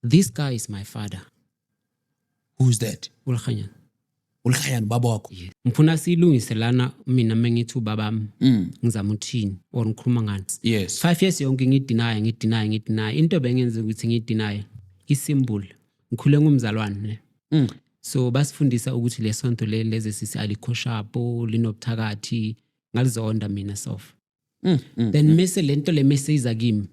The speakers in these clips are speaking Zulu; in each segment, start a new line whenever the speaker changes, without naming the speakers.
this guy is my father.
Who's that?
uLkhanyana.
uLkhanyana baba wakho.
Ngifuna silungiselana mina mengithi ubabami ngizama uthini or ngikhuluma ngani.
Yes.
5 years yonke ngideny into bengenza ukuthi ngideny isymbol ngikhule ngumzalwane ne. So basifundisa ukuthi lesonto leze sisi alikhoshapo linobuthakathi ngalizonda mina sof. Then mase lento le message kimi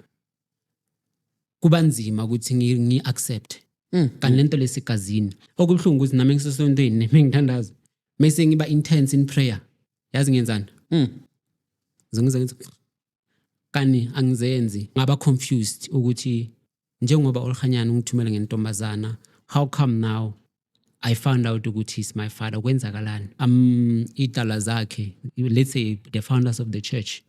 kuba nzima ukuthi ngi-accept kanti lento lesigazini okubhlungu ukuthi nami ngisesontweni ngithandaza mase ngiba intense in prayer yazi ngenzani ngizenza kani angizenzi ngaba confused ukuthi njengoba uLkhanyana ungithumela ngentombazana how come now I found out ukuthi he's my father kwenzakalani idala zakhe let's say the founders of the church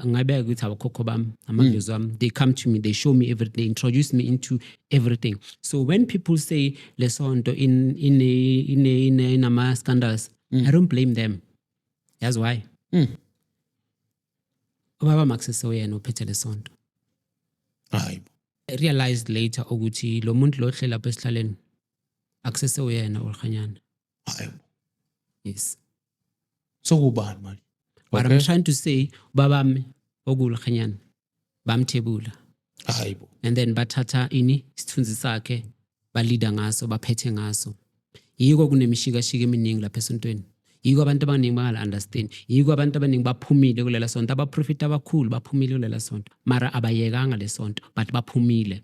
ngabe ukuthi abakhokho bami amadlozi wami they come to me, they show me everything, they introduce me into everything. So when people say lesonto in ama scandals I don't blame them. That's why ubaba Maxese yena uphethe lesonto.
Hayi.
I realized later ukuthi lo muntu lo hlela lapha esihlaleni akusese uyena uLkhanyana.
Hayi.
Yes.
So kubani manje?
What I'm trying to say babami okuLkhanyana bamthebula.
Hayi bo.
And then bathatha isithunzi sakhe balida ngaso baphethe ngaso. Yiko kunemishikashika eminingi lapha esontweni. Yiko abantu abaningi bangala understand. Yiko abantu abaningi baphumile kulela sonto, abaprofita abakhulu baphumile kulela sonto. Mara abayekanga lesonto but baphumile.